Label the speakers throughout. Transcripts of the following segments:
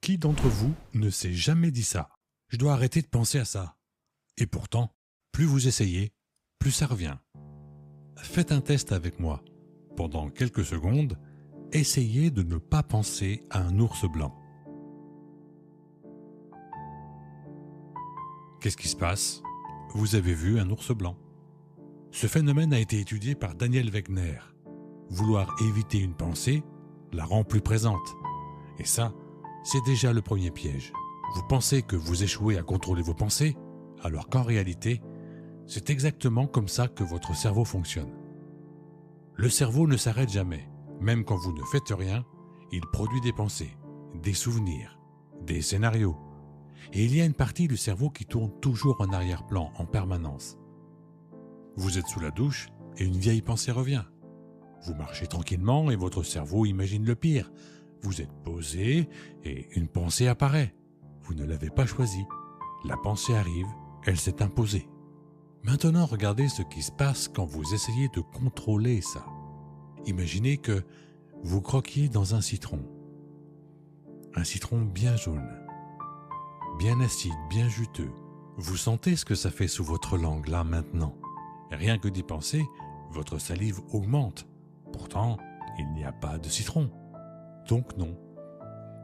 Speaker 1: Qui d'entre vous ne s'est jamais dit ça? Je dois arrêter de penser à ça. Et pourtant, plus vous essayez, plus ça revient. Faites un test avec moi. Pendant quelques secondes, essayez de ne pas penser à un ours blanc. Qu'est-ce qui se passe? Vous avez vu un ours blanc. Ce phénomène a été étudié par Daniel Wegner. Vouloir éviter une pensée la rend plus présente. Et ça, c'est déjà le premier piège. Vous pensez que vous échouez à contrôler vos pensées, alors qu'en réalité, c'est exactement comme ça que votre cerveau fonctionne. Le cerveau ne s'arrête jamais. Même quand vous ne faites rien, il produit des pensées, des souvenirs, des scénarios. Et il y a une partie du cerveau qui tourne toujours en arrière-plan, en permanence. Vous êtes sous la douche et une vieille pensée revient. Vous marchez tranquillement et votre cerveau imagine le pire. Vous êtes posé et une pensée apparaît. Vous ne l'avez pas choisie. La pensée arrive, elle s'est imposée. Maintenant, regardez ce qui se passe quand vous essayez de contrôler ça. Imaginez que vous croquiez dans un citron. Un citron bien jaune, bien acide, bien juteux. Vous sentez ce que ça fait sous votre langue là maintenant. Rien que d'y penser, votre salive augmente. Pourtant, il n'y a pas de citron. Donc non.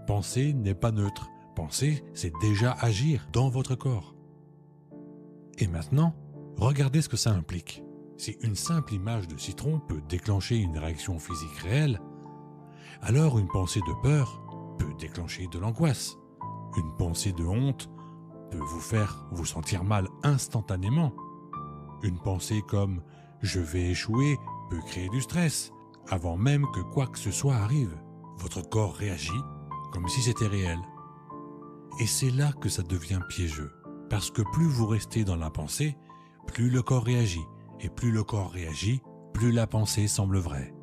Speaker 1: Penser n'est pas neutre. Penser, c'est déjà agir dans votre corps. Et maintenant, regardez ce que ça implique. Si une simple image de citron peut déclencher une réaction physique réelle, alors une pensée de peur peut déclencher de l'angoisse. Une pensée de honte peut vous faire vous sentir mal instantanément. Une pensée comme « je vais échouer » peut créer du stress, avant même que quoi que ce soit arrive. Votre corps réagit comme si c'était réel. Et c'est là que ça devient piégeux, parce que plus vous restez dans la pensée, plus le corps réagit, et plus le corps réagit, plus la pensée semble vraie.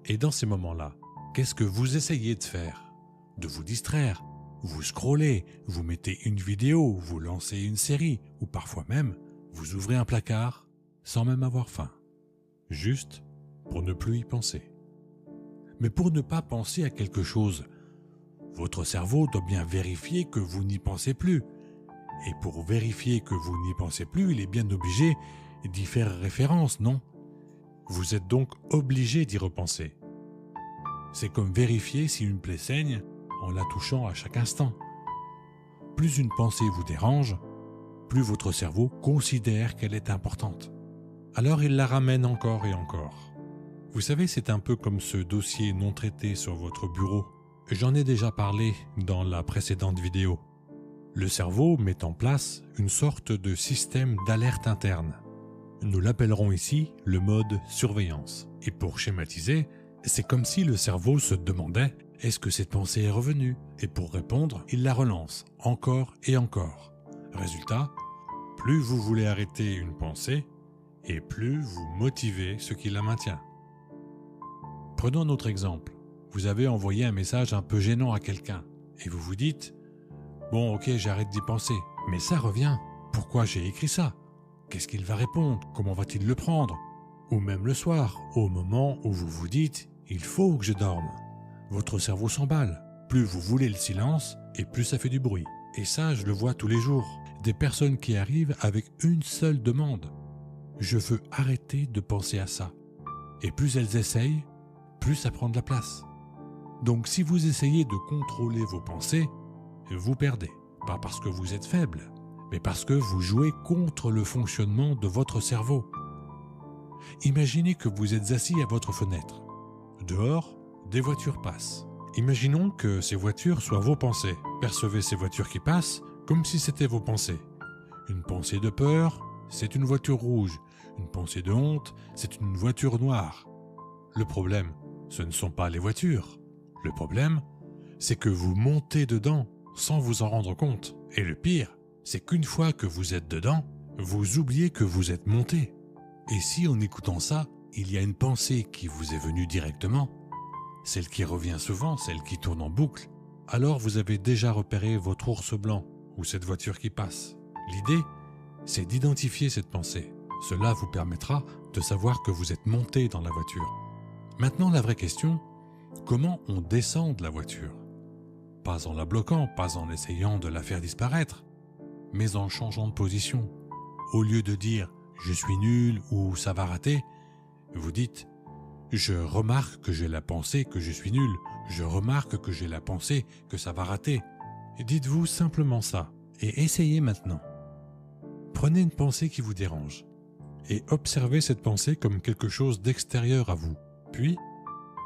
Speaker 1: Et dans ces moments-là, qu'est-ce que vous essayez de faire? De vous distraire. Vous scrollez, vous mettez une vidéo, vous lancez une série, ou parfois même, vous ouvrez un placard sans même avoir faim. Juste pour ne plus y penser. Mais pour ne pas penser à quelque chose, votre cerveau doit bien vérifier que vous n'y pensez plus. Et pour vérifier que vous n'y pensez plus, il est bien obligé d'y faire référence, non? Vous êtes donc obligé d'y repenser. C'est comme vérifier si une plaie saigne en la touchant à chaque instant. Plus une pensée vous dérange, plus votre cerveau considère qu'elle est importante. Alors il la ramène encore et encore. Vous savez, c'est un peu comme ce dossier non traité sur votre bureau. J'en ai déjà parlé dans la précédente vidéo. Le cerveau met en place une sorte de système d'alerte interne. Nous l'appellerons ici le mode surveillance. Et pour schématiser, c'est comme si le cerveau se demandait « est-ce que cette pensée est revenue ?» Et pour répondre, il la relance encore et encore. Résultat, plus vous voulez arrêter une pensée, et plus vous motivez ce qui la maintient. Prenons un autre exemple. Vous avez envoyé un message un peu gênant à quelqu'un, et vous vous dites « bon, ok, j'arrête d'y penser, mais ça revient. Pourquoi j'ai écrit ça? Qu'est-ce qu'il va répondre? Comment va-t-il le prendre ?» Ou même le soir, au moment où vous vous dites « il faut que je dorme ». Votre cerveau s'emballe. Plus vous voulez le silence, et plus ça fait du bruit. Et ça, je le vois tous les jours. Des personnes qui arrivent avec une seule demande. Je veux arrêter de penser à ça. Et plus elles essayent, plus ça prend de la place. Donc si vous essayez de contrôler vos pensées, vous perdez. Pas parce que vous êtes faible, mais parce que vous jouez contre le fonctionnement de votre cerveau. Imaginez que vous êtes assis à votre fenêtre. Dehors, des voitures passent. Imaginons que ces voitures soient vos pensées. Percevez ces voitures qui passent comme si c'était vos pensées. Une pensée de peur, c'est une voiture rouge. Une pensée de honte, c'est une voiture noire. Le problème, ce ne sont pas les voitures. Le problème, c'est que vous montez dedans sans vous en rendre compte. Et le pire, c'est qu'une fois que vous êtes dedans, vous oubliez que vous êtes monté. Et si en écoutant ça, il y a une pensée qui vous est venue directement, celle qui revient souvent, celle qui tourne en boucle, alors vous avez déjà repéré votre ours blanc ou cette voiture qui passe. L'idée, c'est d'identifier cette pensée. Cela vous permettra de savoir que vous êtes monté dans la voiture. Maintenant, la vraie question, comment on descend de la voiture? pas en la bloquant, pas en essayant de la faire disparaître, mais en changeant de position. Au lieu de dire « je suis nul » ou « ça va rater », vous dites « je remarque que j'ai la pensée que je suis nul, je remarque que j'ai la pensée que ça va rater ». Dites-vous simplement ça et essayez maintenant. Prenez une pensée qui vous dérange et observez cette pensée comme quelque chose d'extérieur à vous. Puis,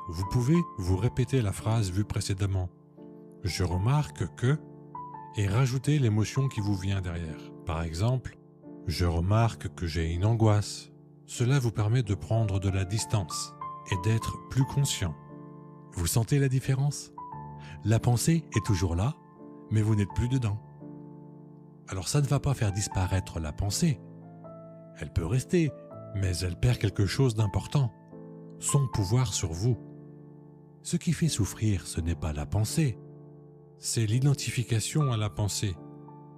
Speaker 1: vous pouvez vous répéter la phrase vue précédemment. Je remarque que... et rajouter l'émotion qui vous vient derrière. Par exemple, je remarque que j'ai une angoisse. Cela vous permet de prendre de la distance et d'être plus conscient. Vous sentez la différence? La pensée est toujours là, mais vous n'êtes plus dedans. Alors ça ne va pas faire disparaître la pensée. Elle peut rester, mais elle perd quelque chose d'important, son pouvoir sur vous. Ce qui fait souffrir, ce n'est pas la pensée, c'est l'identification à la pensée.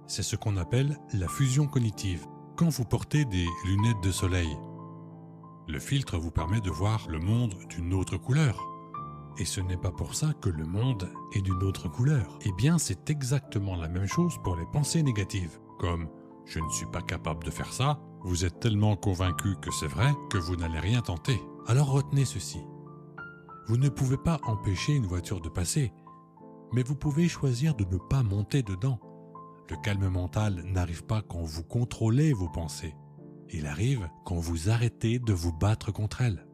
Speaker 1: C'est ce qu'on appelle la fusion cognitive. Quand vous portez des lunettes de soleil, le filtre vous permet de voir le monde d'une autre couleur. Et ce n'est pas pour ça que le monde est d'une autre couleur. Eh bien, c'est exactement la même chose pour les pensées négatives. Comme « je ne suis pas capable de faire ça », vous êtes tellement convaincu que c'est vrai que vous n'allez rien tenter. Alors retenez ceci. Vous ne pouvez pas empêcher une voiture de passer, mais vous pouvez choisir de ne pas monter dedans. Le calme mental n'arrive pas quand vous contrôlez vos pensées. Il arrive quand vous arrêtez de vous battre contre elles.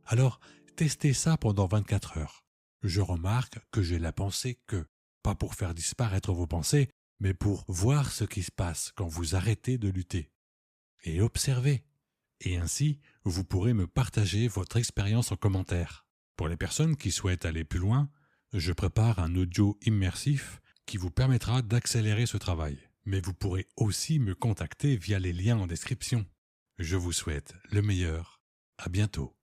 Speaker 1: Alors, testez ça pendant 24 heures. Je remarque que j'ai la pensée que, pas pour faire disparaître vos pensées, mais pour voir ce qui se passe quand vous arrêtez de lutter. Et observez. Et ainsi, vous pourrez me partager votre expérience en commentaire. Pour les personnes qui souhaitent aller plus loin, je prépare un audio immersif qui vous permettra d'accélérer ce travail. Mais vous pourrez aussi me contacter via les liens en description. Je vous souhaite le meilleur. À bientôt.